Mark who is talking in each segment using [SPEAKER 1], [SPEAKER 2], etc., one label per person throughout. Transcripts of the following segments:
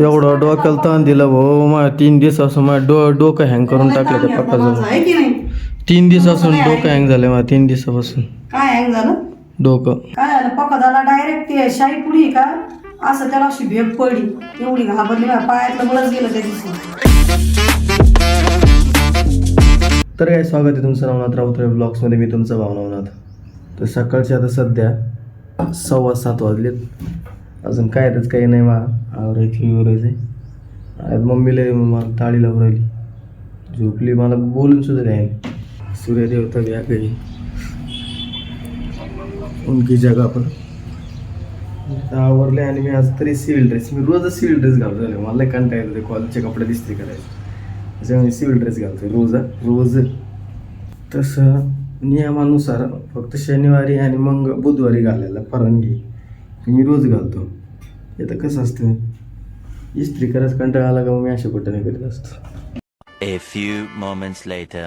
[SPEAKER 1] एवढं डोक्याला ताण दिलं भाऊ. मला 3 दिवसापासून माझं डोकं हँग करून टाकलं त्या पप्पाचं.
[SPEAKER 2] आहे की नाही?
[SPEAKER 1] 3 दिवसापासून डोकं हँग झालं मला. 3 दिवसापासून
[SPEAKER 2] काय हँग झालं?
[SPEAKER 1] डोकं.
[SPEAKER 2] काय झालं? पकादाला डायरेक्ट ते शाही पुडी का असं त्याला अशी भेट पडली. एवढी घाबरली माझ्या पायातलं बळच गेलं त्या दिवशी.
[SPEAKER 1] तर काय स्वागत आहे तुमचं नवनाथ राऊत ब्लॉग्समध्ये. मी तुमचा भाव नवनाथ. तर सकाळचे आता सध्या 7:15 वाजलेत. अजून काय त्याच काही नाही. आवरायचं मम्मीला मला ताळी लावून राहिली. झोपली. मला बोलून सुद्धा काय नाही. सूर्यदेवता घ्या काही उनकी जगा पण आवरले. आणि मी आज तरी सिव्हिल ड्रेस, मी रोजच सिव्हिल ड्रेस घालतो झाले. मला कंटाळा येतो ते कॉलेजचे कपडे दिसते करायचे. त्याच्यामुळे मी सिव्हिल ड्रेस घालतो रोज. तसं नियमानुसार फक्त शनिवारी आणि मग बुधवारी घालायला परवानगी. मी रोज घालतो. आता कसं असतं, इस्त्री करायचं कंटाळा आला का मग मी अशा कुठं नाही करीत असतो.
[SPEAKER 3] A few moments later.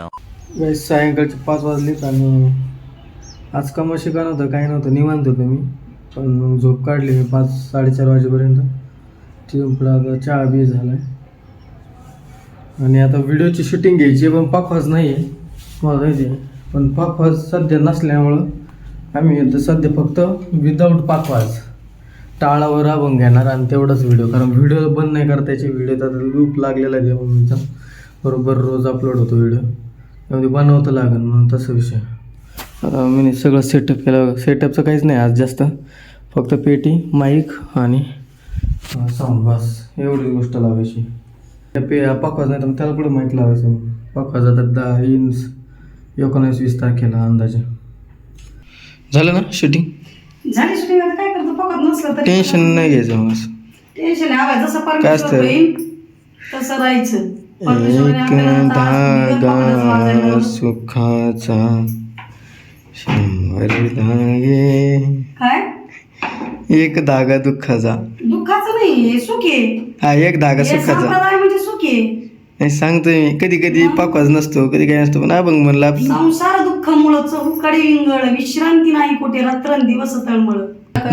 [SPEAKER 1] सायंकाळचे 5 वाजलेत आणि आज कमाशी का नव्हतं, काही नव्हतं, निवांत होतो मी. पण मग झोप काढली मी 5-4:30 वाजेपर्यंत. तिथून आता चहा बी झाला आहे. आणि आता व्हिडिओची शूटिंग घ्यायची पण पाकवाज नाही आहे मला माहिती आहे. पण पाकवाज सध्या नसल्यामुळं आम्ही आता सध्या फक्त विदाऊट पाकवाज टाळावर राबून घेणार आणि तेवढाच व्हिडिओ. कारण व्हिडिओ बंद नाही करता यायचे. व्हिडिओ आता लूप लागलेला आहे मम्मीचा. बरोबर रोज अपलोड होतो व्हिडिओ. त्यामध्ये बनवतं लागेल मग तसं विषय. आता मी सगळं सेटअप केलं. सेटअपचं काहीच नाही आज जास्त. फक्त पेटी, माईक आणि साऊंड, बस एवढीच गोष्ट लावायची. पाकवाज नाही तर मग त्याला कुठं माईक लावायचं. पाकवाज आता 19-20 तारखेला अंदाजे. झालं ना शूटिंग?
[SPEAKER 2] झाली शूटिंग. आता काय करतो? पकत नसलं तर
[SPEAKER 1] टेन्शन नाही घ्यायचं मग.
[SPEAKER 2] टेन्शन हवं. जसं
[SPEAKER 1] काय
[SPEAKER 2] परमेश्वर
[SPEAKER 1] असतं?
[SPEAKER 2] होईल तसं राहायचं.
[SPEAKER 1] एक धागा सुखाचा 100 धागे.
[SPEAKER 2] काय
[SPEAKER 1] एक धागा दुःखाचा.
[SPEAKER 2] दुःखाचं नाही, हे सुख आहे.
[SPEAKER 1] हा, एक धागा
[SPEAKER 2] हे
[SPEAKER 1] सुखाचा.
[SPEAKER 2] संप्रदाय म्हणजे सुख आहे.
[SPEAKER 1] नाही सांगतोय मी. कधी कधी पाकवाज नसतो, कधी काही नसतो. पण अभंग म्हणलं आपलं.
[SPEAKER 2] संसार दुःख मुळ चौकडे विंगळ, विश्रांती नाही कुठे, रात्रंदिवस तळमळ.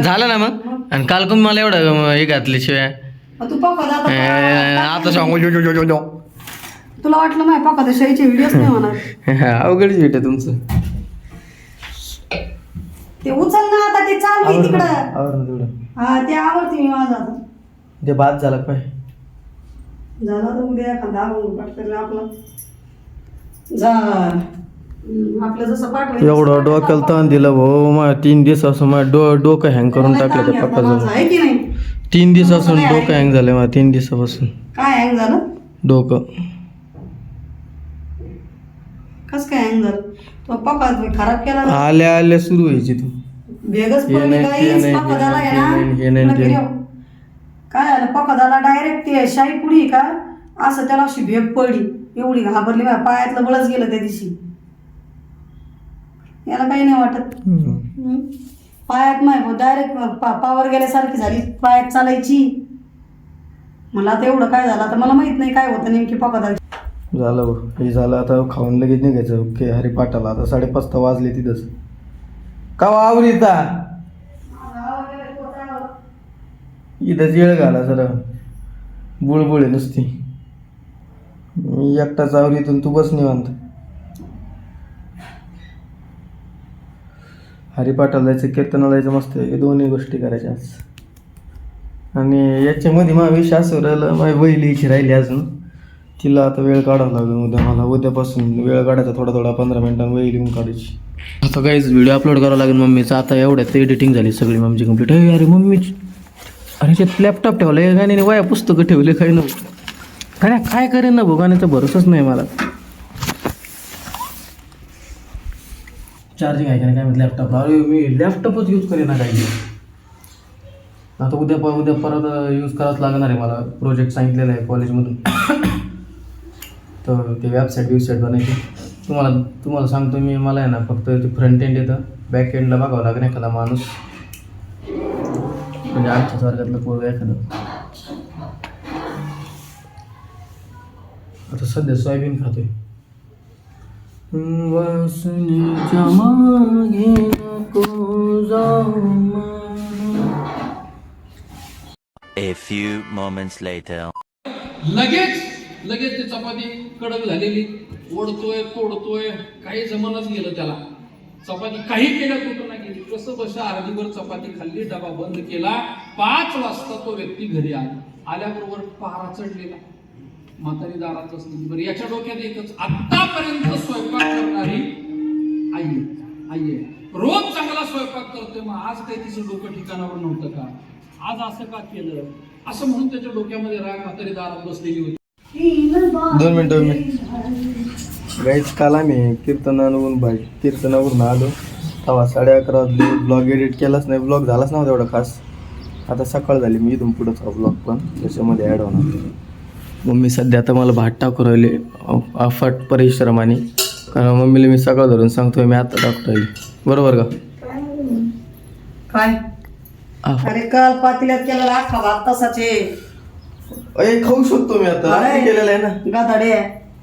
[SPEAKER 1] झालं ना मग. आणि काल कोण मला एवढं हे घातल्याशिवाय
[SPEAKER 2] तू पकड आता.
[SPEAKER 1] आता सांगू.
[SPEAKER 2] तुला वाटलं नाही पकड शाहीचे व्हिडिओच नाही होणार.
[SPEAKER 1] अवघडच भेट तुमचं.
[SPEAKER 2] ते उचल ना आता. ते चालू आहे तिकडं.
[SPEAKER 1] आवरण तेवढं.
[SPEAKER 2] हा, ते आवडते मी माझा आता.
[SPEAKER 1] ते बाद झाला पाय.
[SPEAKER 2] झाला तर उद्या एखादा पटकन आपलं आपलं जसं पाठवायचं.
[SPEAKER 1] एवढं डोक्याला ताण दिलं भाऊ. मला 3 दिवसापासून माझं डोकं हँग करून टाकलं त्या पप्पाचं.
[SPEAKER 2] आहे की नाही?
[SPEAKER 1] 3 दिवसापासून डोकं हँग झालं मला. 3 दिवसापासून
[SPEAKER 2] काय हँग झालं?
[SPEAKER 1] डोकं.
[SPEAKER 2] कस काय हँग झालं? तो पप्पा खराब केला ना.
[SPEAKER 1] आल्या सुरू व्हायची तू.
[SPEAKER 2] भेगच
[SPEAKER 1] हे
[SPEAKER 2] पडली
[SPEAKER 1] नाही,
[SPEAKER 2] काही
[SPEAKER 1] ते नाही,
[SPEAKER 2] पकडाला आहे
[SPEAKER 1] हे नाही,
[SPEAKER 2] ना.
[SPEAKER 1] ते नाही.
[SPEAKER 2] काय झालं? पकडाला डायरेक्ट ते शाही पुडी का असं त्याला अशी भेट पडली. एवढी घाबरली माझ्या पायातलं बळच गेलं त्या दिवशी. याला काही नाही वाटत. पायात नाही डायरेक्ट पावर गेल्यासारखी झाली. पायात चालायची. मला आता एवढं काय झालं आता मला माहित नाही काय होतं नेमकी पकडायची.
[SPEAKER 1] झालं भाऊ. हे झालं आता. खाऊन लगेच निघायचं ओके हरिपाठाला. आता 5:30 वाजले तिथंच. का आवरीता इथंच येळ घाला जरा. बुळबुळ आहे नुसती. मी एकटाच आवरीतून तू बस निवांत. हरिपाठाला जायचं, कीर्तनाला जायचं मस्त. हे दोन्ही गोष्टी करायच्या आज. आणि याच्यामध्ये माझा विषय असं राहिलं, माझी वहिलीची राहिली अजून. तिला आता वेळ काढावा लागेल उद्या. मला उद्यापासून वेळ काढायचा थोडा 15 मिनिटांनी वही लिहून काढायची. आता काहीच व्हिडिओ अपलोड करावा लागेल मम्मीचा. आता एवढ्यात एडिटिंग झाली सगळी मम्मीची कंप्लीट. अरे मम्मीची, अरे ते लॅपटॉप ठेवलं आहे गाण्याने, वया पुस्तकं ठेवले काही नव्हतं. काय करेन ना भाऊ, गाण्याचा भरोसाच नाही मला. चार्जिंग आहे का नाही काय माहिती लॅपटॉपला. अरे मी लॅपटॉपच यूज करेन ना काही. आता उद्या परत यूज करावंच लागणार आहे मला. प्रोजेक्ट सांगितलेला आहे कॉलेजमधून. तर ते वेबसाईट बनायची. तुम्हाला सांगतो मी. मला आहे ना फक्त ते फ्रंट एंड येतं. बॅक एंडला बघावं लागेल एखादा माणूस, म्हणजे आमच्याच वर्गातलं पोरं एखादं. आता सध्या सोयाबीन खातोय. वासनेच्या मागे नको जाऊ.
[SPEAKER 3] A A few moments later.
[SPEAKER 4] लगेच ते चपाती कडक झालेली ओढतोय तोडतोय, काही जमानच गेलं त्याला. चपाती काही केल्या तुटून गेली. कसं बशा अर्धीभर चपाती खाल्ली, डबा बंद केला. 5 वाजता तो व्यक्ती घरी आल्याबरोबर पारा चढलेला, म्हातारी दारात बसली. बरं, याच्या डोक्यात एकच, आतापर्यंत स्वयंपाक करणारी आई आहे, रोज चांगला स्वयंपाक करते, मग आज काही तिचं डोकं ठिकाणावर नव्हतं का, आज असं का केलं, असं म्हणून त्याच्या डोक्यामध्ये राग. म्हातारी दारात बसलेली होती.
[SPEAKER 1] 2 मिनिटं गाईच. काल आम्ही कीर्तनावरून आलो तेव्हा 11:30 वाजले. ब्लॉग एडिट केलाच नाही, ब्लॉग झालाच नव्हता एवढा खास. आता सकाळ झाली, मी इथून पुढंचा ब्लॉग पण त्याच्यामध्ये ॲड होणार. मम्मी सध्या आता मला भात टाकू राहिले अफाट परिश्रमाने, कारण मम्मीला मी सकाळ धरून सांगतोय मी आता टाकू राहिली. बरोबर का?
[SPEAKER 2] काय अरे काल पातेल्यात केलेला अख्खा भात तसाचे
[SPEAKER 1] अरे खाऊ शकतो मी आता, रात्री केलेला आहे ना.
[SPEAKER 2] गादाडे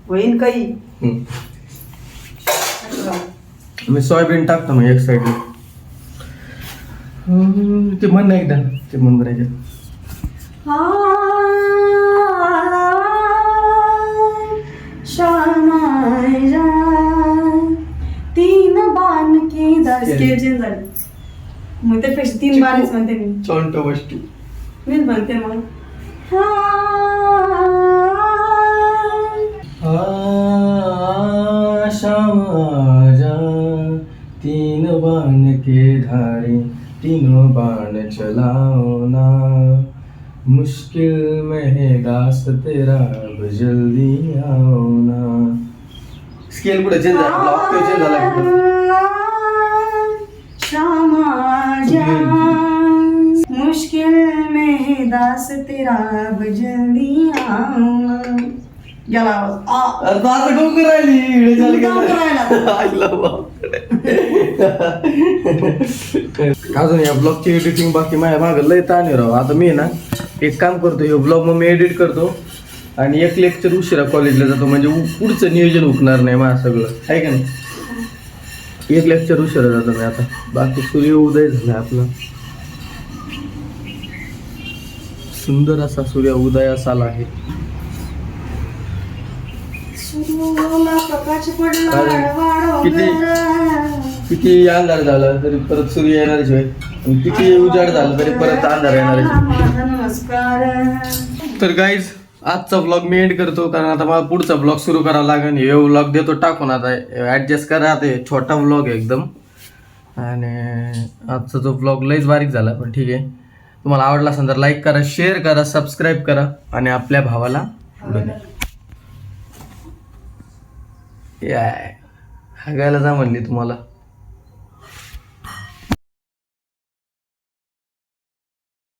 [SPEAKER 2] होईन काही.
[SPEAKER 1] मी सोयाबीन टाकतो मग एक साईडला. ते म्हण ना एकदा, ते म्हण बरं एकदा.
[SPEAKER 2] तीन बाण की स्केल चेंज झाली, मग त्यापेक्षा 3 बाणच म्हणते मी.
[SPEAKER 1] चोंट वष्टी
[SPEAKER 2] मीच म्हणते मग.
[SPEAKER 1] शाम आजा 3 बाण के धारे, तीनों बाण चलाओ ना, मुश्किल में है दास तेरा, अब जल्दी आओ ना. स्केल कुठे चेंज झाला, ऑक्टेव चेंज झाला.
[SPEAKER 2] शामा मुश्किल में है दास तेरा, अब जल्दी आओ. गेला आवाज.
[SPEAKER 1] आता डोंगर राहिली अजून या ब्लॉगची एडिटिंग बाकी माझ्या मागं लय ताण आहे राव. आता मी ना एक काम करतो, हे ब्लॉग मग मी एडिट करतो आणि एक लेक्चर उशिरा कॉलेजला जातो, म्हणजे पुढचं नियोजन हुकणार नाही माझं सगळं, आहे का नाही. एक लेक्चर उशिरा जातो मी आता. बाकी सूर्य उदय झाला आपला, सुंदर असा सूर्य उदयास आला आहे. किती अंधार झाला तरी परत सूर्य येणारच आहे, किती उजाड झाला तरी परत अंधार येणारच. तर गाईज आजचा ब्लॉग मी एंड करतो, कारण आता मला पुढचा ब्लॉग सुरू करावा लागेल. हे ब्लॉग देतो टाकून, आता ॲडजस्ट करा. ते छोटा ब्लॉग आहे एकदम, आणि आजचा जो ब्लॉग लईच बारीक झाला, पण ठीक आहे. तुम्हाला आवडला असेल तर लाईक करा, शेअर करा, सबस्क्राईब करा आणि आपल्या भावाला पुढे द्या. हागायला जा म्हणली तुम्हाला.